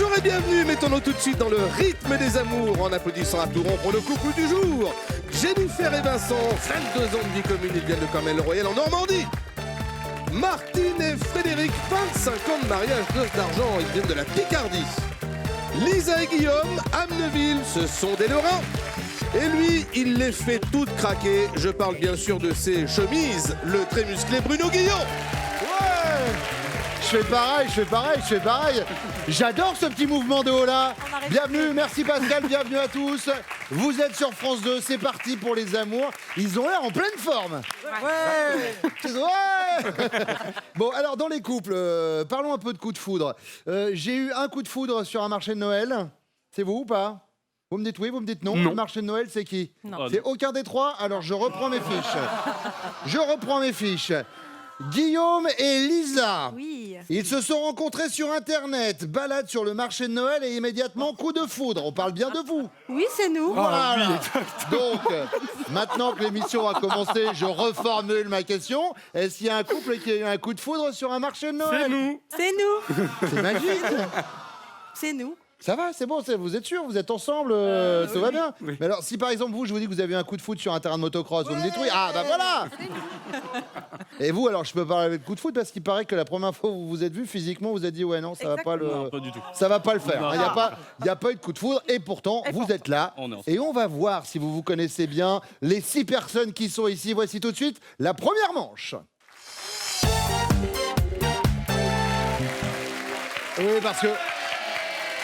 Bonjour et bienvenue, mettons-nous tout de suite dans le rythme des amours en applaudissant à tout rond pour le couple du jour. Jennifer et Vincent, 22 ans de vie commune, ils viennent de Cormel-le-Royal en Normandie. Martine et Frédéric, 25 ans de mariage, noces d'argent, ils viennent de la Picardie. Lisa et Guillaume, Amneville, ce sont des Lorrains. Et lui, il les fait toutes craquer. Je parle bien sûr de ses chemises, le très musclé Bruno Guillon. Ouais! Je fais pareil. J'adore ce petit mouvement de haut là. Bienvenue, merci Pascal, bienvenue à tous. Vous êtes sur France 2, c'est parti pour les amours. Ils ont l'air en pleine forme. Ouais. Bon, alors dans les couples, parlons un peu de coup de foudre. J'ai eu un coup de foudre sur un marché de Noël. C'est vous ou pas ? Vous me dites oui, vous me dites non. Le marché de Noël, c'est qui ? Non. C'est aucun des trois. Alors je reprends mes fiches. Guillaume et Lisa. Oui. Ils se sont rencontrés sur Internet, balade sur le marché de Noël et immédiatement coup de foudre. On parle bien de vous. Oui, c'est nous. Voilà. Donc, maintenant que l'émission a commencé, je reformule ma question. Est-ce qu'il y a un couple qui a eu un coup de foudre sur un marché de Noël ? C'est nous. C'est magique. C'est nous. Ça va, c'est bon, vous êtes sûr, vous êtes ensemble, tout va bien. Oui. Mais alors, si par exemple je vous dis que vous avez eu un coup de foudre sur un terrain de motocross, vous me dites oui, ah bah voilà. Et vous, alors je peux parler avec coup de foudre parce qu'il paraît que la première fois où vous vous êtes vu physiquement, vous avez dit ouais non, ça va pas Non, pas du tout. ça va pas le faire. Non. Il n'y a pas eu de coup de foudre et pourtant vous êtes là. On est ensemble. Et on va voir si vous vous connaissez bien les 6 personnes qui sont ici. Voici tout de suite la première manche. Oui, parce que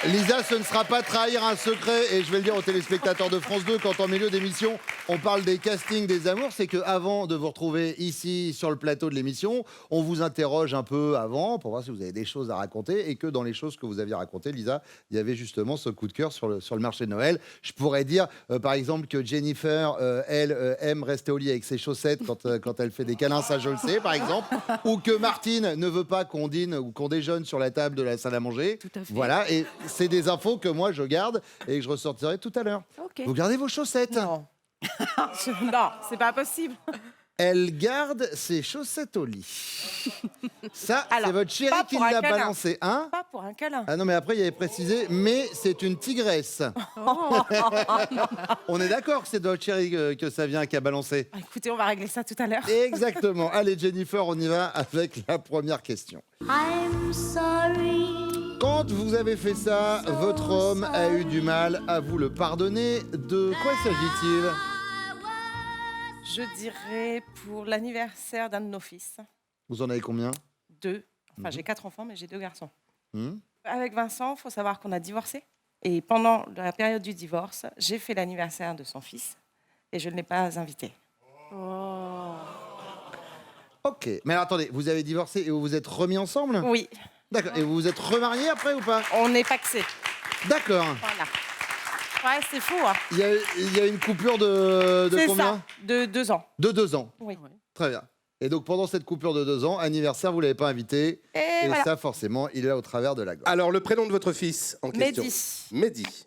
Lisa, ce ne sera pas trahir un secret, et je vais le dire aux téléspectateurs de France 2, quand en milieu d'émission, on parle des castings des amours, c'est qu'avant de vous retrouver ici sur le plateau de l'émission, on vous interroge un peu avant pour voir si vous avez des choses à raconter, et que dans les choses que vous aviez racontées, Lisa, il y avait justement ce coup de cœur sur le marché de Noël. Je pourrais dire, par exemple, que Jennifer, elle, aime rester au lit avec ses chaussettes quand elle fait des câlins, ça je le sais, par exemple, ou que Martine ne veut pas qu'on dîne ou qu'on déjeune sur la table de la salle à manger. Tout à fait. Voilà, et c'est des infos que moi je garde et que je ressortirai tout à l'heure. Ok. Vous gardez vos chaussettes. Non, c'est pas possible. Elle garde ses chaussettes au lit. Ça, Alors, c'est votre chérie pas qui pour un l'a câlin. balancé, hein? Pas pour un câlin. Ah non, mais après, il y avait précisé, mais c'est une tigresse. On est d'accord que c'est de votre chérie que ça vient qui a balancé. Écoutez, on va régler ça tout à l'heure. Exactement. Allez, Jennifer, on y va avec la première question. I'm sorry. Quand vous avez fait ça, votre homme a eu du mal à vous le pardonner. De quoi s'agit-il ? Je dirais pour l'anniversaire d'un de nos fils. Vous en avez combien ? 2. Enfin, j'ai 4 enfants, mais j'ai 2 garçons. Hmm. Avec Vincent, il faut savoir qu'on a divorcé. Et pendant la période du divorce, j'ai fait l'anniversaire de son fils et je ne l'ai pas invité. Ok, mais alors attendez, vous avez divorcé et vous vous êtes remis ensemble ? Oui, D'accord, et vous vous êtes remariés après ou pas ? on est paxés. D'accord. Voilà. Ouais, c'est fou. Hein. Il y a une coupure de C'est combien ça, de 2 ans. De 2 ans. Oui. Très bien. Et donc pendant cette coupure de 2 ans, anniversaire, vous ne l'avez pas invité. Et Et voilà. ça, forcément, il est là au travers de la gorge. Alors, le prénom de votre fils en question. Mehdi. Mehdi.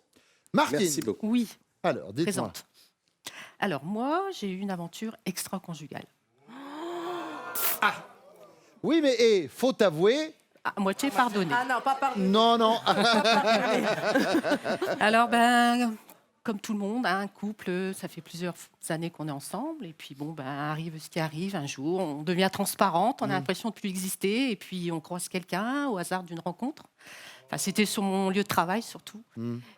Martine, Merci beaucoup. Oui, alors dites-moi. présente. Alors moi, j'ai eu une aventure extra-conjugale. Oui, mais faut avouer. À moitié pardonnée. Ah non, pas pardon. Non, non. Alors ben, comme tout le monde, un couple, ça fait plusieurs années qu'on est ensemble, et puis bon, ben arrive ce qui arrive. Un jour, on devient transparente, on a l'impression de plus exister, et puis on croise quelqu'un au hasard d'une rencontre. Enfin, c'était sur mon lieu de travail surtout.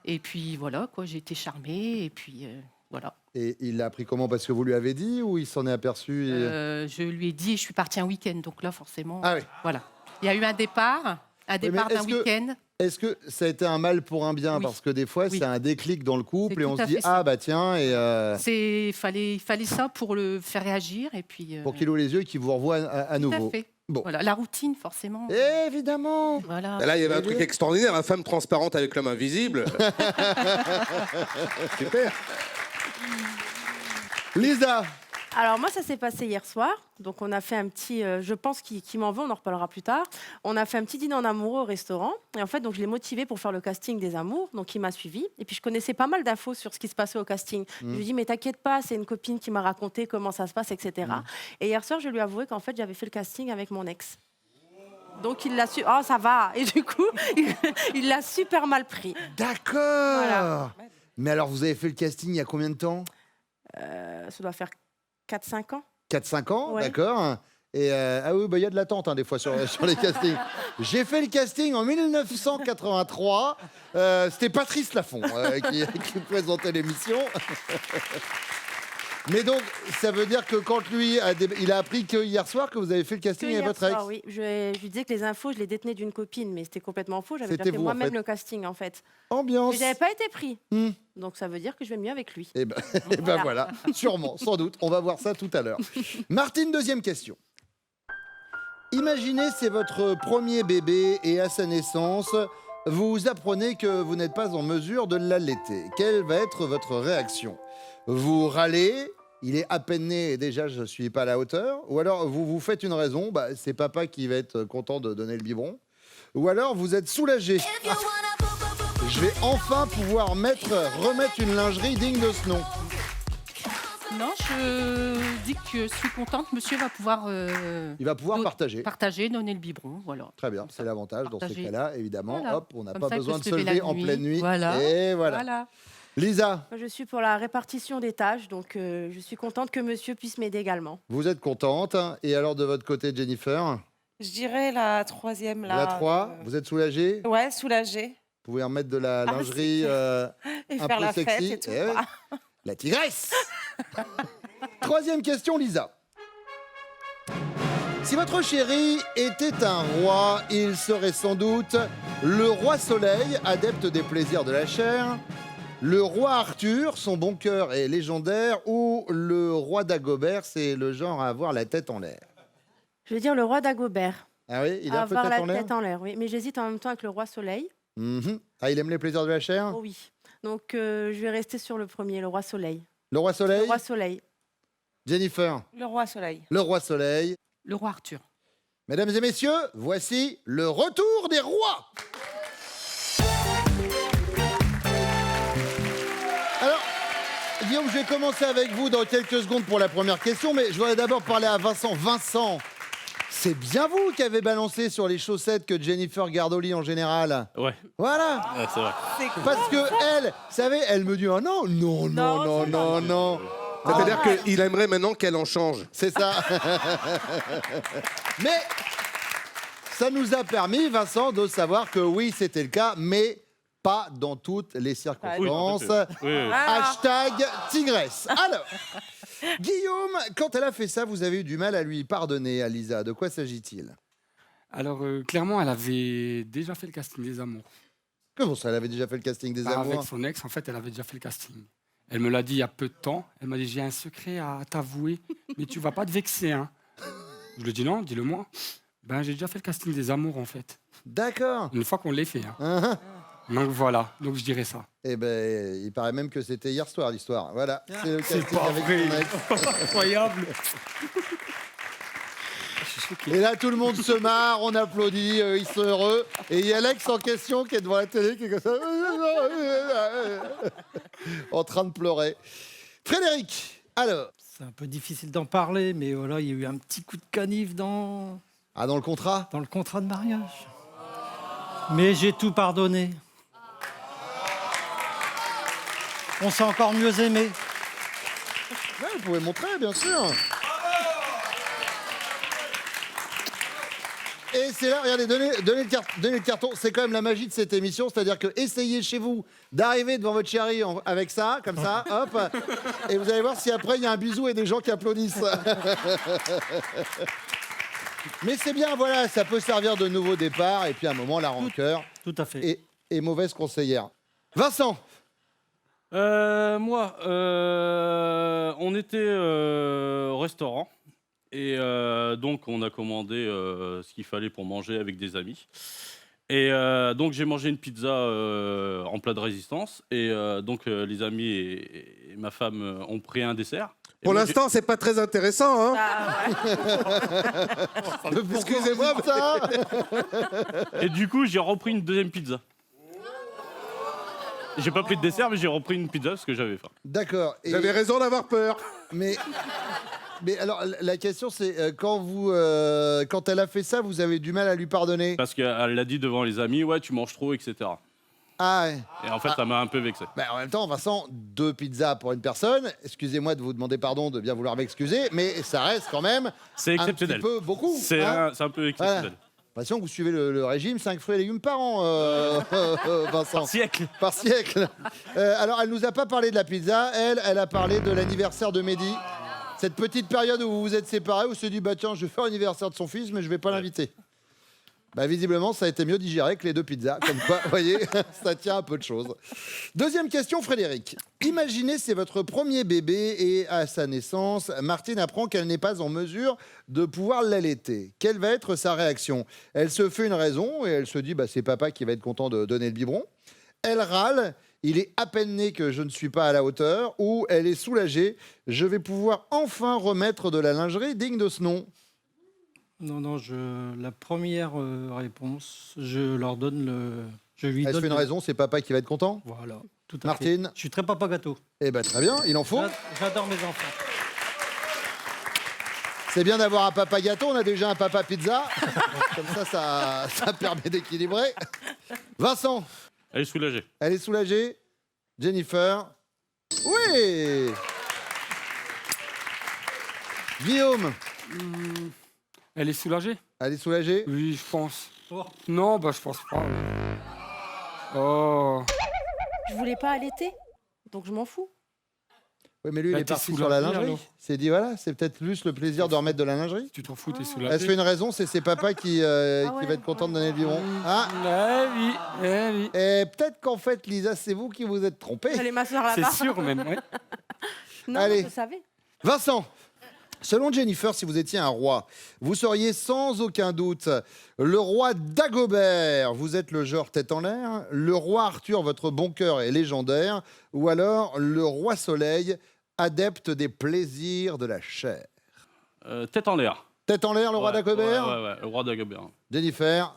Et puis voilà, quoi, j'ai été charmée, et puis voilà. Et il l'a appris comment ? Parce que vous lui avez dit ou il s'en est aperçu Je lui ai dit, et je suis partie un week-end, donc là forcément, Ah oui. voilà. Il y a eu un départ mais d'un est-ce que- week-end. Est-ce que ça a été un mal pour un bien ? Oui. Parce que des fois, Oui. c'est un déclic dans le couple C'est et on tout se à dit fait ça. ah bah tiens, et Il fallait ça pour le faire réagir, et puis pour qu'il ouvre les yeux et qu'il vous revoie à tout nouveau. à fait. Bon. Voilà, la routine forcément. Évidemment. Voilà. Là, il y avait un truc extraordinaire, une femme transparente avec l'homme invisible. Super. Lisa, Alors moi, ça s'est passé hier soir. Donc on a fait un petit, je pense qu'il m'en veut, on en reparlera plus tard. On a fait un petit dîner en amoureux au restaurant. Et en fait, donc je l'ai motivé pour faire le casting des amours. Donc il m'a suivi. Et puis je connaissais pas mal d'infos sur ce qui se passait au casting. Je lui ai dit, mais t'inquiète pas, c'est une copine qui m'a raconté comment ça se passe, etc. Et hier soir, je lui ai avoué qu'en fait, j'avais fait le casting avec mon ex. Donc il l'a su. Oh, ça va. Et du coup, il l'a super mal pris. D'accord. Voilà. Mais alors, vous avez fait le casting il y a combien de temps? Ça doit faire 4-5 ans. 4-5 ans, Ouais. d'accord. Et ah oui, bah, il y a de l'attente des fois sur les castings. J'ai fait le casting en 1983. C'était Patrice Laffont qui présentait l'émission. Mais donc, ça veut dire que quand lui, il a appris que hier soir que vous avez fait le casting Que avec hier votre ex. soir, oui. Je lui disais que les infos, je les détenais d'une copine, mais c'était complètement faux. J'avais déjà C'était fait vous, en moi-même fait. le casting, en fait. Ambiance. Mais j'avais pas été pris. Hmm. Donc ça veut dire que je vais mieux avec lui. Et ben, voilà, sûrement, sans doute. On va voir ça tout à l'heure. Martine, deuxième question. Imaginez, c'est votre premier bébé et à sa naissance, vous apprenez que vous n'êtes pas en mesure de l'allaiter. Quelle va être votre réaction? Vous râlez, il est à peine né et déjà je ne suis pas à la hauteur? Ou alors vous vous faites une raison, c'est papa qui va être content de donner le biberon? Ou alors vous êtes soulagé? Je vais enfin pouvoir remettre une lingerie digne de ce nom. Non, je dis que je suis contente. Monsieur va pouvoir Il va pouvoir partager. donner le biberon. Voilà. Très bien, c'est l'avantage dans ces Partager. cas-là, évidemment. Voilà. Hop, on n'a Comme pas ça, il besoin peut de se se lever lever la en nuit. pleine nuit. Voilà. Et voilà. Lisa, Je suis pour la répartition des tâches, donc je suis contente que monsieur puisse m'aider également. vous êtes contente. Et alors de votre côté, Jennifer? Je dirais la troisième, là. La 3, vous êtes soulagée? Vous Ouais, soulagée. pouvez remettre de la Ah, lingerie Et un faire peu la fête sexy. et tout. Eh ouais. quoi. La tigresse. Troisième question, Lisa. Si votre chéri était un roi, il serait sans doute le roi Soleil, adepte des plaisirs de la chair, le roi Arthur, son bon cœur est légendaire, ou le roi Dagobert, c'est le genre à avoir la tête en l'air. Je veux dire le roi Dagobert. Ah oui, il a un peu Avoir tête la en l'air. tête en l'air, oui. Mais j'hésite en même temps avec le roi Soleil. Mhm. Ah, il aime les plaisirs de la chair. Oh oui. Donc je vais rester sur le premier, le roi Soleil. Le roi Soleil. Le roi Soleil. Jennifer, Le roi soleil. le roi Soleil. Le roi Arthur. Mesdames et messieurs, voici le retour des rois. Alors, Guillaume, je vais commencer avec vous dans quelques secondes pour la première question, mais je voudrais d'abord parler à Vincent. Vincent, c'est bien vous qui avez balancé sur les chaussettes que Jennifer garde au lit en général. Ouais, Voilà. c'est vrai. Parce que elle, vous savez, elle me dit oh non, non, non, non, non, non. C'est-à-dire qu'il aimerait maintenant qu'elle en change. C'est ça. Mais ça nous a permis, Vincent, de savoir que oui, c'était le cas, mais pas dans toutes les circonstances. Oui, oui. Hashtag tigresse. Alors, Guillaume, quand elle a fait ça, vous avez eu du mal à lui pardonner, à Lisa. De quoi s'agit-il? Alors, clairement, elle avait déjà fait le casting des amours. Comment ça, elle avait déjà fait le casting des Avec amours? son ex, en fait, elle avait déjà fait le casting. Elle me l'a dit il y a peu de temps. Elle m'a dit, j'ai un secret à t'avouer, mais tu vas pas te vexer. Hein. Je lui ai dit, non, dis-le-moi. Ben, j'ai déjà fait le casting des amours, en fait. D'accord. Une fois qu'on l'a fait. Hein. Donc voilà, donc je dirais ça. Eh ben, il paraît même que c'était hier soir, l'histoire. Voilà. C'est le C'est casting pas avec vrai. son ex. Incroyable. Je suis choqué. Et là, tout le monde se marre, on applaudit, ils sont heureux. Et il y a l'ex en question qui est devant la télé, qui est comme ça, en train de pleurer. Frédéric, alors. C'est un peu difficile d'en parler, mais voilà, il y a eu un petit coup de canif dans Ah, dans le contrat? le contrat de mariage. Mais j'ai tout pardonné. On s'est encore mieux aimé. Ouais, vous pouvez montrer, bien sûr. Et c'est là, regardez, donnez le carton. C'est quand même la magie de cette émission. C'est-à-dire que essayez chez vous d'arriver devant votre chérie avec ça, comme ça, hop. Et vous allez voir si après, il y a un bisou et des gens qui applaudissent. Mais c'est bien, voilà, ça peut servir de nouveau départ. Et puis à un moment, la rancœur Tout à fait. est mauvaise conseillère. Vincent, Moi, on était au restaurant et donc on a commandé ce qu'il fallait pour manger avec des amis. Et donc j'ai mangé une pizza en plat de résistance et donc les amis et ma femme ont pris un dessert. Et Pour moi, l'instant, c'est pas très intéressant. Hein. Excusez-moi. ça. Et du coup, j'ai repris une deuxième pizza. J'ai pas pris de dessert, mais j'ai repris une pizza parce que j'avais faim. D'accord. Et- J'avais raison d'avoir peur. Mais Mais alors, la question, c'est quand elle a fait ça, vous avez du mal à lui pardonner? Parce qu'elle l'a dit devant les amis, ouais, tu manges trop, etc. Ah ouais. Et en fait, ça m'a un peu vexé. Bah, en même temps, Vincent, 2 pizzas pour une personne. Excusez-moi de vous demander pardon, de bien vouloir m'excuser, mais ça reste quand même C'est un exceptionnel. petit peu beaucoup. C'est hein. un peu exceptionnel. Voilà. J'ai l'impression que vous suivez le régime 5 fruits et légumes par an, Vincent. Par siècle. Par siècle. Alors, elle nous a pas parlé de la pizza. Elle a parlé de l'anniversaire de Mehdi. Cette petite période où vous vous êtes séparés, où vous se dit, bah tiens, je vais faire l'anniversaire de son fils, mais je vais pas l'inviter. Bah, visiblement, ça a été mieux digéré que les 2 pizzas. Comme quoi, vous voyez, ça tient à peu de choses. Deuxième question, Frédéric. Imaginez, c'est votre premier bébé et à sa naissance, Martine apprend qu'elle n'est pas en mesure de pouvoir l'allaiter. Quelle va être sa réaction? Elle se fait une raison et elle se dit, bah, c'est papa qui va être content de donner le biberon. Elle râle, il est à peine né que je ne suis pas à la hauteur, ou elle est soulagée, je vais pouvoir enfin remettre de la lingerie digne de ce nom. Non, la première réponse, je leur donne le. Je lui Elle se donne fait une raison, c'est papa qui va être content. Voilà, tout à Martine. fait. Je suis très papa gâteau. Eh ben très bien, il en faut. J'adore mes enfants. C'est bien d'avoir un papa gâteau, on a déjà un papa pizza. Comme ça permet d'équilibrer. Vincent. Elle est soulagée. Elle est soulagée. Jennifer. Oui. Guillaume. Elle est soulagée? Elle est soulagée? Oui, je pense. Oh. Non, bah je pense pas. Oh. Je voulais pas allaiter, donc je m'en fous. Oui, mais lui, il Bah, est t'es parti sur la soulagé, lingerie. alors. C'est dit, voilà, c'est peut-être plus le plaisir de remettre de la lingerie. Tu t'en fous, t'es Elle se soulagée? fait une raison, c'est ses papas qui va être content de donner le biberon. Ah, Eh oui, eh oui. et peut-être qu'en fait, Lisa, c'est vous qui vous êtes trompée. J'allais m'asseoir là-bas. C'est sûr même, ouais. Non, Allez. je savais. Vincent, selon Jennifer, si vous étiez un roi, vous seriez sans aucun doute le roi Dagobert. Vous êtes le genre tête en l'air. Le roi Arthur, votre bon cœur est légendaire. Ou alors le roi Soleil, adepte des plaisirs de la chair. Tête en l'air. Tête en l'air, le roi Ouais, Dagobert. ouais, le roi Dagobert. Jennifer.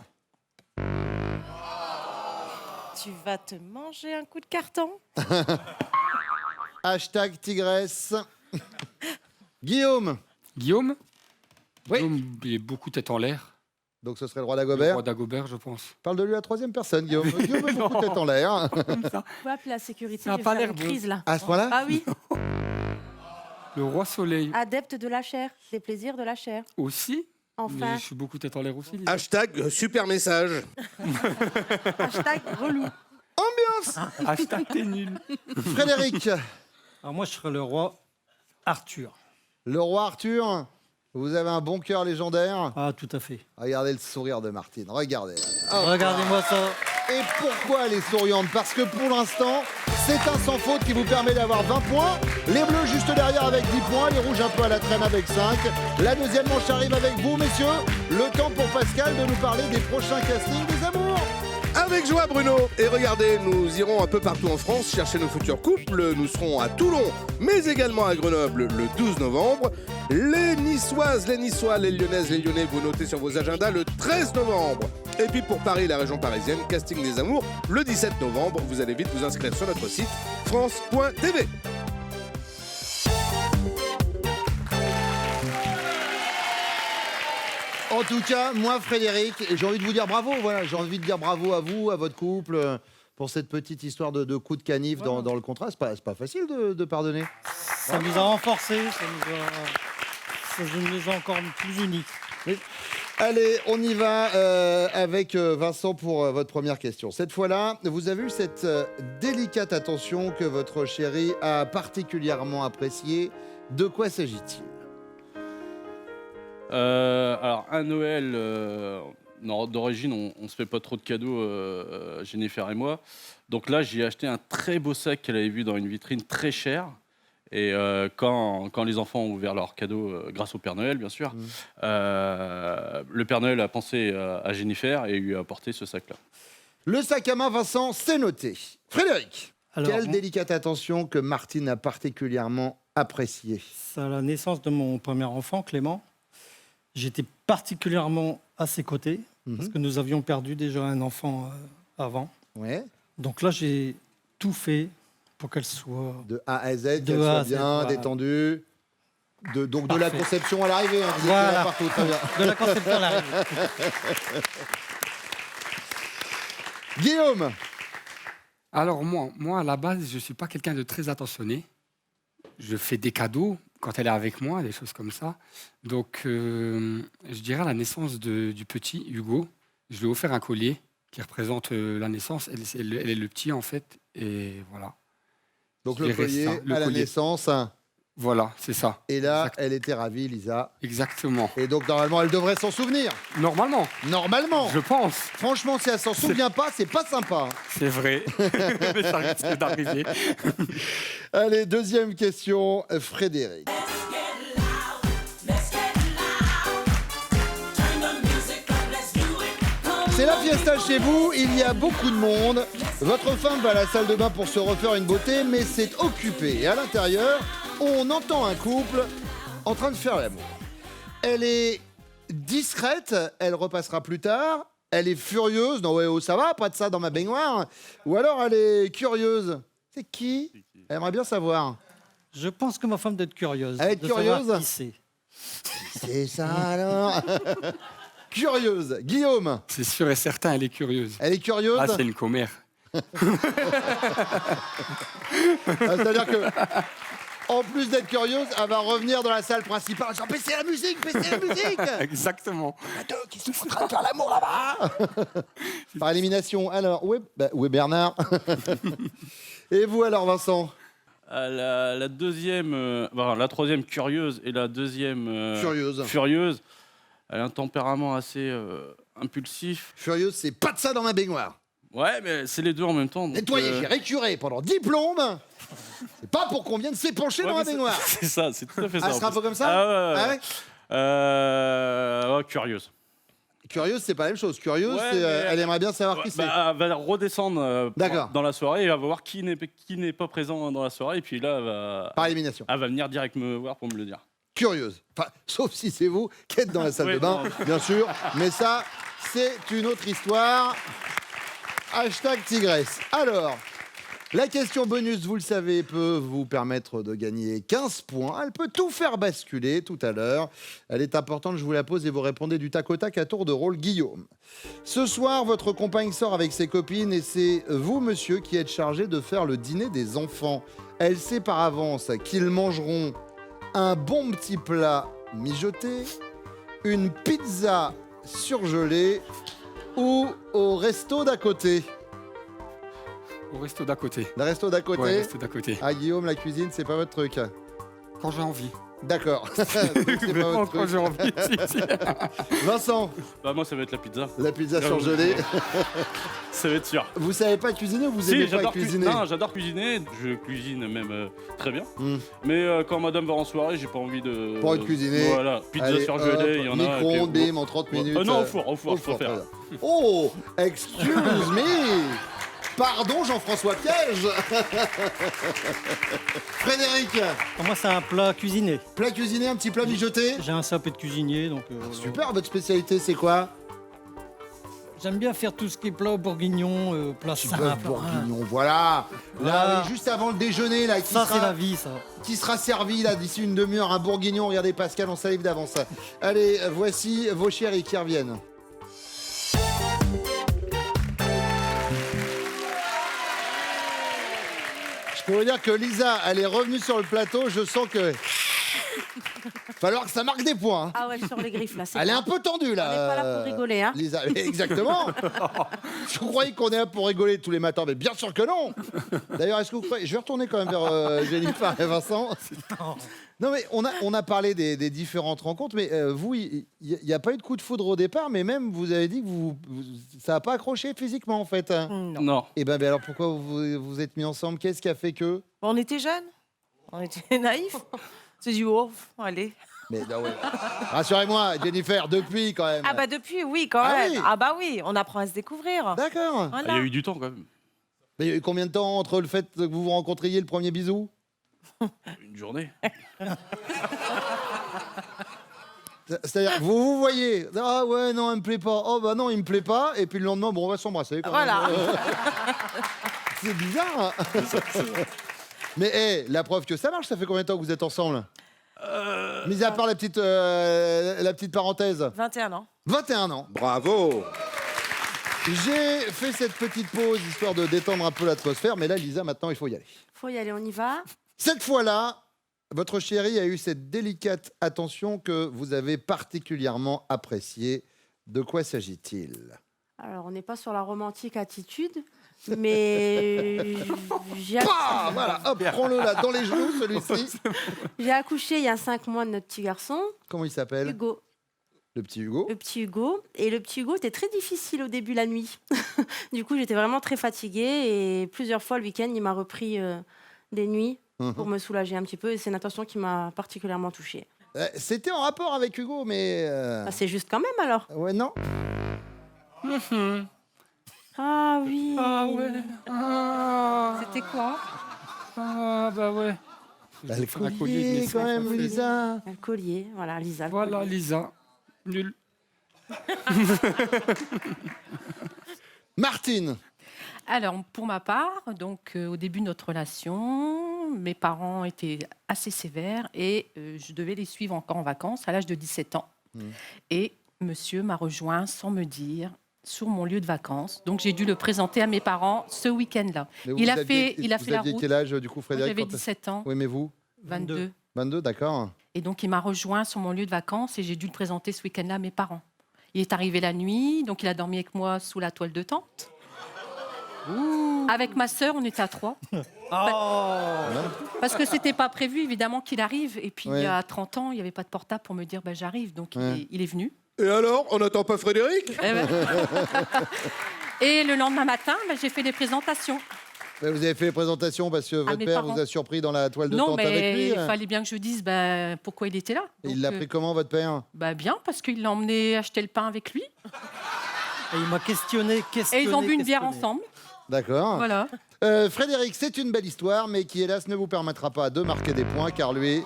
Tu vas te manger un coup de carton. Hashtag tigresse. Guillaume. Guillaume? Oui. Guillaume, il est beaucoup tête en l'air. Donc ce serait le roi Le Dagobert. roi Dagobert, je pense. Parle de lui à la troisième personne, Guillaume. Guillaume est beaucoup tête en l'air. Vous pouvez appeler la sécurité, Ça a je vais pas faire l'air une bon. crise là. À ce point-là. Ah oui, Le roi Soleil adepte de la chair, des plaisirs de la chair. aussi. Enfin, Mais je suis beaucoup tête en l'air aussi. Lisa. Hashtag super message. hashtag relou. Ambiance. Hashtag t'es nul. Frédéric. Alors moi, je serais le roi Arthur. Le roi Arthur. Vous avez un bon cœur légendaire. Ah, tout à fait. Regardez le sourire de Martine. Regardez. Regardez-moi ça. Et pourquoi elle est souriante? Parce que pour l'instant, c'est un sans faute qui vous permet d'avoir 20 points. Les bleus juste derrière avec 10 points. Les rouges un peu à la traîne avec 5. La deuxième manche arrive avec vous, messieurs. Le temps pour Pascal de nous parler des prochains castings des amours. Avec joie, Bruno. Et regardez, nous irons un peu partout en France chercher nos futurs couples. Nous serons à Toulon, mais également à Grenoble le 12 novembre. Les Niçoises, les Niçois, les Lyonnaises, les Lyonnais, vous notez sur vos agendas le 13 novembre. Et puis pour Paris, la région parisienne, casting des amours le 17 novembre. Vous allez vite vous inscrire sur notre site france.tv. En tout cas, moi, Frédéric, j'ai envie de vous dire bravo. Voilà, j'ai envie de dire bravo à vous, à votre couple, pour cette petite histoire de coup de canif dans le contrat. C'est pas facile de pardonner. Ça nous a renforcés, ça nous a encore plus unis. Oui. Allez, on y va avec Vincent pour votre première question. Cette fois-là, vous avez eu cette délicate attention que votre chéri a particulièrement appréciée. De quoi s'agit-il? Alors, un Noël, d'origine, on ne se fait pas trop de cadeaux, Jennifer et moi. Donc là, j'ai acheté un très beau sac qu'elle avait vu dans une vitrine très cher. Et quand les enfants ont ouvert leurs cadeaux, grâce au Père Noël, bien sûr, le Père Noël a pensé à Jennifer et lui a apporté ce sac-là. Le sac à main, Vincent, c'est noté. Frédéric, Alors, quelle délicate attention que Martine a particulièrement appréciée? c'est à la naissance de mon premier enfant, Clément. J'étais particulièrement à ses côtés, parce que nous avions perdu déjà un enfant avant. Ouais. Donc là, j'ai tout fait pour qu'elle soit... De A à Z, De qu'elle A soit à Z, bien voilà. détendue. Donc de la conception à l'arrivée, hein, vous étiez Voilà. là partout, très bien. De la conception à l'arrivée. Guillaume, Alors moi, à la base, je ne suis pas quelqu'un de très attentionné. Je fais des cadeaux quand elle est avec moi, des choses comme ça. Donc, je dirais à la naissance du petit Hugo, je lui ai offert un collier qui représente la naissance. Elle est le petit, en fait. Et voilà. donc Je le dirais collier ça, le à la collier. naissance. Voilà, c'est ça. Et là, Exact. elle était ravie, Lisa. Exactement. Et donc, normalement, elle devrait s'en souvenir. Normalement, Normalement. je pense. Franchement, si elle s'en souvient pas, c'est pas sympa. C'est vrai. Mais ça risque d'arriver. Allez, deuxième question, Frédéric. C'est la fiesta chez vous, il y a beaucoup de monde. Votre femme va à la salle de bain pour se refaire une beauté, mais c'est occupé. Et à l'intérieur, on entend un couple en train de faire l'amour. Elle est discrète, elle repassera plus tard. Elle est furieuse, non ouais, oh, ça va, pas de ça dans ma baignoire. Ou alors elle est curieuse. C'est qui? Elle aimerait bien savoir. Je pense que ma femme doit être curieuse. Elle est de savoir curieuse qui c'est. C'est ça alors. Curieuse. Guillaume, C'est sûr et certain, elle est curieuse. elle est curieuse. Ah, c'est une commère. C'est-à-dire que, en plus d'être curieuse, elle va revenir dans la salle principale. Genre, baissez la musique, baissez la musique. Exactement. Deux qui sont en train de faire l'amour là-bas. Par élimination. Alors, où est Bernard? Et vous alors, Vincent? La deuxième, la troisième curieuse et la deuxième furieuse. Elle a un tempérament assez impulsif. Furieuse, c'est pas de ça dans ma baignoire. Ouais, mais c'est les deux en même temps. donc, Nettoyer, j'ai récuré pendant 10 plombes. C'est pas pour qu'on vienne s'épancher ouais, dans ma mais baignoire. C'est ça, c'est tout à fait ça. Ah, ce en sera un plus. peu comme ça? Ah ouais, Ah ouais. ouais, curieuse. Curieuse, c'est pas la même chose. Curieuse, Ouais, c'est, mais elle aimerait bien savoir qui c'est. Elle va redescendre D'accord. dans la soirée et elle va voir qui n'est pas présent dans la soirée. Et puis là, Par élimination. elle va venir direct me voir pour me le dire. Curieuse. Enfin, sauf si c'est vous qui êtes dans la salle Oui, de bain, non. bien sûr. Mais ça, c'est une autre histoire. Hashtag Tigresse. Alors, la question bonus, vous le savez, peut vous permettre de gagner 15 points. Elle peut tout faire basculer tout à l'heure. Elle est importante, je vous la pose et vous répondez du tac au tac à tour de rôle. Guillaume. Ce soir, votre compagne sort avec ses copines et c'est vous, monsieur, qui êtes chargé de faire le dîner des enfants. Elle sait par avance qu'ils mangeront un bon petit plat mijoté, une pizza surgelée ou au resto d'à côté. Au resto d'à côté. Le resto d'à côté. Ouais, resto d'à côté. Ah, Guillaume, la cuisine, c'est pas votre truc. Quand j'ai envie. D'accord. Donc, c'est pas Vraiment, votre quand truc. j'ai envie. si. Vincent, Bah, moi, ça va être la pizza. la pizza surgelée. Ça va être sûr. Vous savez pas cuisiner ou vous Si, aimez pas j'adore cuisiner? Non, j'adore cuisiner. Je cuisine même très bien. Hmm. Mais quand madame va en soirée, j'ai pas envie de. Pas envie de cuisiner. Voilà, pizza Allez, surgelée, il y en a. micro-ondes, et puis- bim, en 30 minutes. non, au four, je très préfère. bien. Oh, excuse me. Pardon, Jean-François Piège. Frédéric, Pour moi, c'est un plat cuisiné. plat cuisiné, un petit plat mijoté. J'ai un sapé de cuisinier, donc Super, votre spécialité, c'est quoi? j'aime bien faire tout ce qui est plat au bourguignon, plat Bœuf simple. bourguignon, voilà. Là, Voilà. oui, juste avant le déjeuner, là, Ça, c'est la vie, ça. qui sera servi là d'ici une demi-heure, un bourguignon. Regardez Pascal, on salive d'avance. Allez, voici vos chéris qui reviennent. Je peux vous dire que Lisa, elle est revenue sur le plateau. Je sens que falloir que ça marque des points. Hein. Ah ouais, sur les griffes là. Elle est un peu tendue là. On n'est pas là pour rigoler, hein. Lisa, exactement. Vous croyez qu'on est là pour rigoler tous les matins? Mais bien sûr que non. D'ailleurs, est-ce que vous croyez... Je vais retourner quand même vers Jennifer et Vincent. Non mais on a parlé des différentes rencontres, mais vous, il n'y a pas eu de coup de foudre au départ, mais même vous avez dit que ça n'a pas accroché physiquement en fait. Non. Et ben alors pourquoi vous êtes mis ensemble? Qu'est-ce qui a fait que... On était jeunes, on était naïfs. C'est du oh, allez. Mais non, ouais. Rassurez-moi, Jennifer, depuis quand même. Ah bah depuis, oui, quand Ah même. oui. Ah bah oui, on apprend à se découvrir. D'accord. Voilà. Il y a eu du temps quand même. Mais il y a eu combien de temps entre le fait que vous vous rencontriez, le premier bisou? Une journée. C'est-à-dire, vous voyez, ah ouais, non, elle me plaît pas. Oh bah non, il me plaît pas. Et puis le lendemain, bon, on va s'embrasser. quand Voilà. même. C'est bizarre. Hein. Mais la preuve que ça marche, ça fait combien de temps que vous êtes ensemble? Mis à part la petite parenthèse. 21 ans. 21 ans. Bravo. J'ai fait cette petite pause histoire de détendre un peu l'atmosphère, mais là, Lisa, maintenant, il faut y aller. Faut y aller, on y va. Cette fois-là, votre chérie a eu cette délicate attention que vous avez particulièrement appréciée. De quoi s'agit-il? Alors, on n'est pas sur la romantique attitude, mais Pah, voilà, hop, prends-le là, dans les genoux, celui-ci. j'ai accouché il y a 5 mois de notre petit garçon, Comment il s'appelle? Hugo. Le petit Hugo. Le petit Hugo. Et le petit Hugo était très difficile au début la nuit. Du coup, j'étais vraiment très fatiguée et plusieurs fois le week-end, il m'a repris des nuits pour me soulager un petit peu. Et c'est une attention qui m'a particulièrement touchée. C'était en rapport avec Hugo, mais... Ah, c'est juste quand même alors. Ouais, non. Ah oui. Ah ouais. Ah, C'était quoi? ah bah ouais. Bah, Je le vais faire un collier, de naissance, quand même, en fait. Lisa. Un collier, voilà, Lisa. le Voilà, collier. Lisa. Nul. Martine. Alors, pour ma part, donc, au début de notre relation, mes parents étaient assez sévères et je devais les suivre encore en vacances à l'âge de 17 ans. Et monsieur m'a rejoint sans me dire sur mon lieu de vacances. Donc, j'ai dû le présenter à mes parents ce week-end-là. Mais vous Il a aviez- fait la Vous aviez route. quel âge, du coup, Moi, Frédéric? j'avais quand- 17 ans, Oui, mais vous? 22. 22, d'accord. Et donc, il m'a rejoint sur mon lieu de vacances et j'ai dû le présenter ce week-end-là à mes parents. Il est arrivé la nuit, donc il a dormi avec moi sous la toile de tente. Avec ma sœur, on était à 3. Parce que c'était pas prévu, évidemment, qu'il arrive. Et puis, il y a 30 ans, il n'y avait pas de portable pour me dire bah, j'arrive. Donc, il est venu. Et alors, on n'attend pas Frédéric? Eh ouais. Et le lendemain matin, bah, j'ai fait des présentations. Mais vous avez fait les présentations parce que votre mes père parents. vous a surpris dans la toile de Non, tente avec mais lui. il fallait bien que je dise bah, pourquoi il était là. Et il Donc, l'a pris comment, votre père? bah, bien, parce qu'il l'a emmené acheter le pain avec lui. Et il m'a questionné. Et ils ont bu une bière ensemble. D'accord. Voilà. Frédéric, c'est une belle histoire, mais qui, hélas, ne vous permettra pas de marquer des points, car lui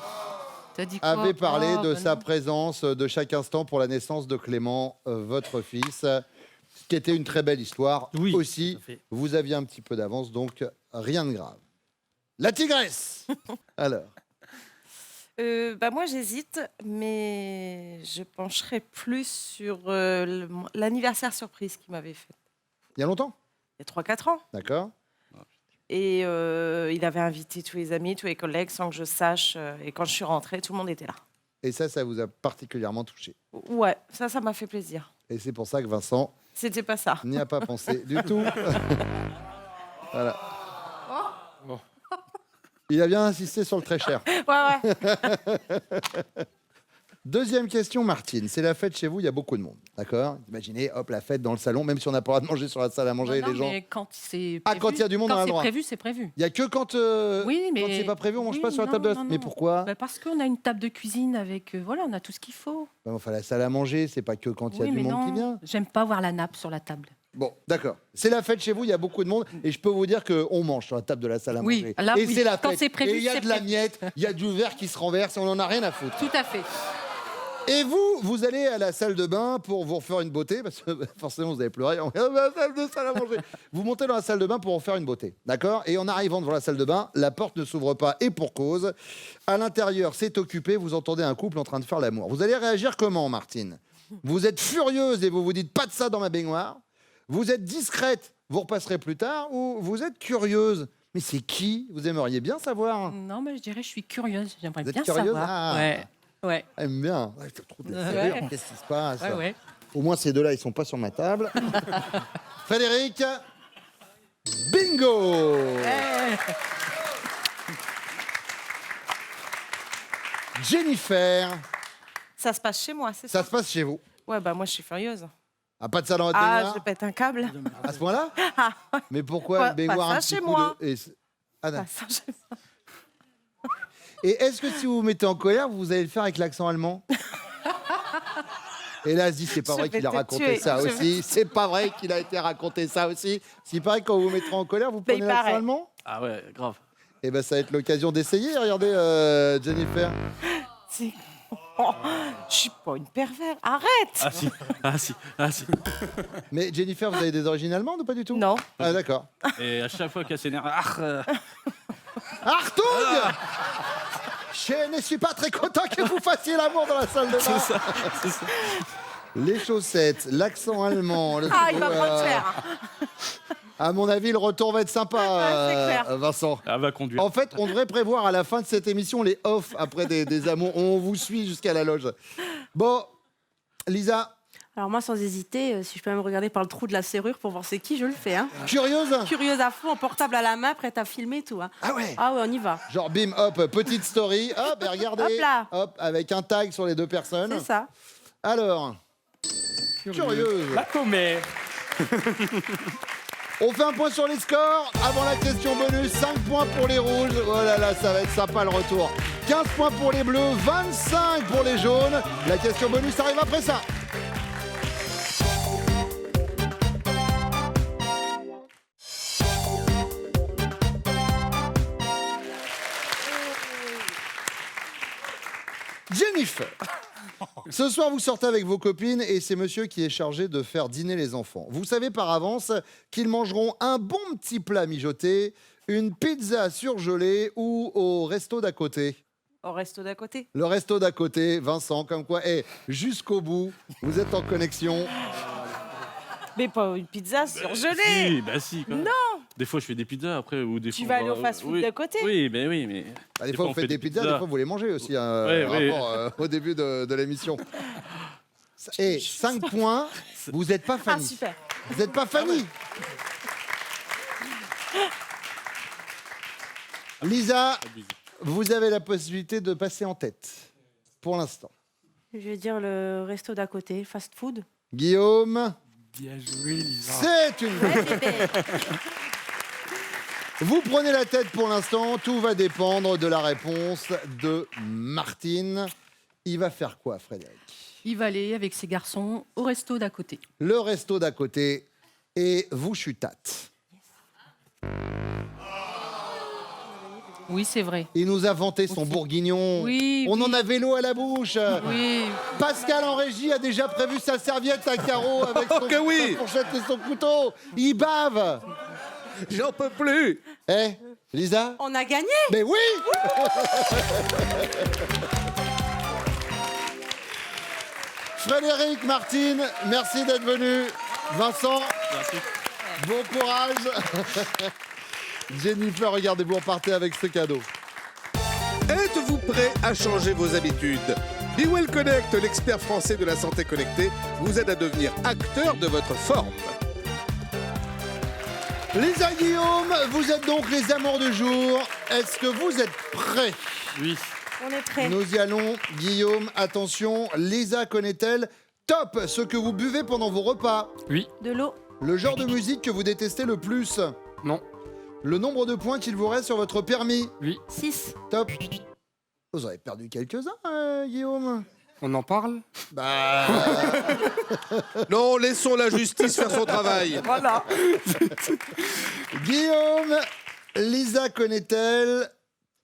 T'as dit quoi? avait parlé Oh, de bah sa non. présence de chaque instant pour la naissance de Clément, votre fils, ce qui était une très belle histoire. Oui, Aussi, tout à fait. vous aviez un petit peu d'avance, donc rien de grave. La tigresse. Alors, Moi, j'hésite, mais je pencherai plus sur l'anniversaire surprise qu'il m'avait fait il y a longtemps, il y a 3-4 ans. d'accord? Et il avait invité tous les amis, tous les collègues, sans que je sache. Et quand je suis rentrée, tout le monde était là. Et ça vous a particulièrement touché. Ouais, ça m'a fait plaisir. Et c'est pour ça que Vincent C'était pas ça. n'y a pas pensé du tout. Voilà. Il a bien insisté sur le très cher. Ouais. Deuxième question, Martine. C'est la fête chez vous, il y a beaucoup de monde. D'accord? Imaginez, hop, la fête dans le salon, même si on n'a pas le droit de manger sur la salle à manger, Non, les gens. mais quand c'est Ah, prévu, quand il y a du monde, on a le quand c'est droit. prévu, c'est prévu. Il n'y a que quand, Oui, mais quand c'est pas prévu, on mange oui, pas sur la non, table de la... non, Mais non. pourquoi? Bah, parce qu'on a une table de cuisine avec voilà, on a tout ce qu'il faut. Bah, enfin, la salle à manger, c'est pas que quand il y a Oui, du mais monde qui non, vient. j'aime pas voir la nappe sur la table. Bon, d'accord. C'est la fête chez vous, il y a beaucoup de monde. Et je peux vous dire qu'on mange sur la table de la salle à Oui, manger. là, et oui. c'est la Quand fête. c'est prévu, et il y a c'est de la prévu. miette, il y a du verre qui se renverse, on en a rien à foutre. Tout à fait. Et vous allez à la salle de bain pour vous refaire une beauté, parce que forcément vous avez pleuré, on va à la salle de salle à manger. Vous montez dans la salle de bain pour vous faire une beauté, d'accord? Et en arrivant devant la salle de bain, la porte ne s'ouvre pas, et pour cause. À l'intérieur, c'est occupé, vous entendez un couple en train de faire l'amour. Vous allez réagir comment, Martine? Vous êtes furieuse et vous vous dites pas de ça dans ma baignoire. Vous êtes discrète, vous repasserez plus tard, ou vous êtes curieuse. Mais c'est qui? Vous aimeriez bien savoir. Non, mais je dirais je suis curieuse. J'aimerais Vous êtes bien curieuse? savoir. Ah. Ouais. Ouais. Aime bien. Ouais, c'est trop Ouais. Qu'est-ce qui se passe? Ouais, ouais. Au moins, ces deux-là, ils sont pas sur ma table. Frédéric, bingo! Jennifer, Ça se passe chez moi, c'est ça ça? se passe chez vous. Ouais, bah moi, je suis furieuse. Ah, pas de ça dans votre Ah, baignoire? je pète un câble. À ce point-là? Ah, Mais pourquoi Pas- le baignoire pas ça un petit chez coup moi. de... Ah, non. Pas ça, chez moi. Et est-ce que si vous vous mettez en colère, vous allez le faire avec l'accent allemand? Et là, elle se dit, c'est pas Je vrai vais qu'il a te raconté tuer. ça Je aussi. C'est pas vrai qu'il a été raconté ça aussi. S'il paraît que quand vous vous mettrez en colère, vous prenez il l'accent paraît. allemand? Ah ouais, grave. Eh ben, ça va être l'occasion d'essayer. Regardez, Jennifer. C'est- Oh, je suis pas une pervers. Arrête! Ah si, ah si, ah si. Mais Jennifer, vous avez des origines allemandes ou pas du tout? Non. Ah, d'accord. Et à chaque fois qu'elle s'énerve, Achtung! Je ne suis pas très content que vous fassiez l'amour dans la salle de bain. C'est ça, c'est ça. Les chaussettes, l'accent allemand. Ah, il va prendre cher. À mon avis, le retour va être sympa, c'est clair. Vincent. Elle va conduire. En fait, on devrait prévoir à la fin de cette émission les off après des amours. On vous suit jusqu'à la loge. Bon, Lisa, Alors moi, sans hésiter, si je peux même regarder par le trou de la serrure pour voir c'est qui, je le fais. Hein. curieuse? Curieuse à fond, en portable à la main, prête à filmer tout. Hein. Ah ouais. Ah ouais, on y va. Genre bim, hop, petite story. Hop, et regardez. Hop là. Hop, avec un tag sur les deux personnes. C'est ça. Alors, curieuse. La commère. On fait un point sur les scores. Avant la question bonus, 5 points pour les rouges. Oh là là, ça va être sympa le retour. 15 points pour les bleus, 25 pour les jaunes. La question bonus arrive après ça. Jennifer. Ce soir, vous sortez avec vos copines et c'est monsieur qui est chargé de faire dîner les enfants. Vous savez par avance qu'ils mangeront un bon petit plat mijoté, une pizza surgelée ou au resto d'à côté. Au resto d'à côté. Le resto d'à côté, Vincent, comme quoi, jusqu'au bout, vous êtes en connexion. Mais pas une pizza surgelée. Si, quand même. Non. Des fois, je fais des pizzas après. Ou des Tu fois, vas aller au fast-food oui. d'à côté. Oui, mais. Des fois, vous faites des pizzas, des fois, vous les mangez aussi, rapport au début de l'émission. Et 5 points, vous n'êtes pas Fanny. Ah, super. Vous n'êtes pas Fanny. Lisa, vous avez la possibilité de passer en tête, pour l'instant. Je vais dire le resto d'à côté, fast food. Guillaume. Bien joué, Lisa. C'est une bonne idée. Vous prenez la tête pour l'instant, tout va dépendre de la réponse de Martine. Il va faire quoi, Frédéric? Il va aller avec ses garçons au resto d'à côté. Le resto d'à côté et vous chutate. Oui, c'est vrai. Il nous a vanté son bourguignon. Oui, On oui. en avait l'eau à la bouche. Oui. Pascal en régie a déjà prévu sa serviette à carreaux avec son, que oui. sa fourchette et son couteau. Il bave. J'en peux plus. Lisa? On a gagné. Mais oui. Frédéric, Martine, merci d'être venu. Vincent, Merci. bon courage. Jennifer, regardez-vous, repartez avec ce cadeau. Êtes-vous prêt à changer vos habitudes? BeWell Connect, l'expert français de la santé connectée, vous aide à devenir acteur de votre forme. Lisa, Guillaume, vous êtes donc les amours du jour. Est-ce que vous êtes prêts? Oui. On est prêts. Nous y allons. Guillaume, attention. Lisa connaît-elle top ce que vous buvez pendant vos repas? Oui. De l'eau. Le genre de musique que vous détestez le plus? Non. Le nombre de points qu'il vous reste sur votre permis? Oui. 6. Top. Vous avez perdu quelques-uns, Guillaume. On en parle? Bah. Non, laissons la justice faire son travail. Voilà. Guillaume, Lisa connaît-elle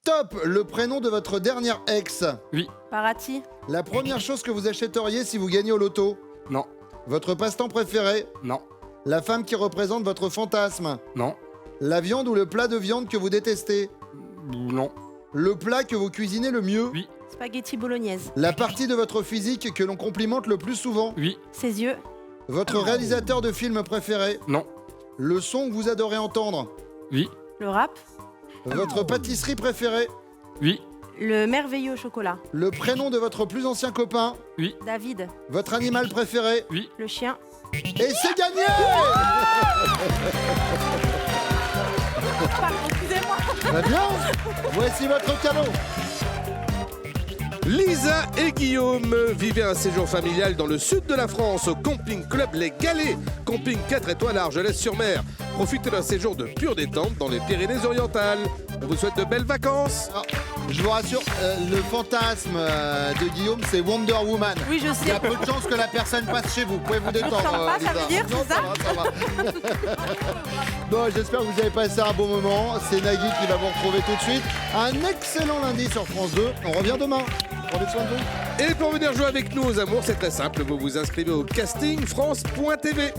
top le prénom de votre dernière ex? Oui. Parati. La première chose que vous achèteriez si vous gagnez au loto? Non. Votre passe-temps préféré? Non. La femme qui représente votre fantasme? Non. La viande ou le plat de viande que vous détestez? Non. Le plat que vous cuisinez le mieux? Oui. Spaghetti bolognaise. La partie de votre physique que l'on complimente le plus souvent? Oui. Ses yeux. Votre réalisateur de film préféré? Non. Le son que vous adorez entendre? Oui. Le rap. Votre pâtisserie préférée? Oui. Le merveilleux au chocolat. Le prénom de votre plus ancien copain? Oui. David. Votre animal préféré? Oui. Le chien. Et c'est gagné! Pardon, excusez-moi. Très bien. Voici votre cadeau. Lisa et Guillaume vivaient un séjour familial dans le sud de la France au camping club Les Galets, camping 4 étoiles à Argelès-sur-Mer. Profitez d'un séjour de pure détente dans les Pyrénées-Orientales. On vous souhaite de belles vacances. Ah, je vous rassure, le fantasme de Guillaume, c'est Wonder Woman. Oui, je Il y a sais. peu de chances que la personne passe chez vous. Vous pouvez vous détendre, ressemble pas, ça Lisa. veut dire, Non, c'est ça va. Bon, j'espère que vous avez passé un bon moment. C'est Nagui qui va vous retrouver tout de suite. Un excellent lundi sur France 2. On revient demain. Prenez soin de vous. Et pour venir jouer avec nous aux amours, c'est très simple. Vous vous inscrivez au castingfrance.tv.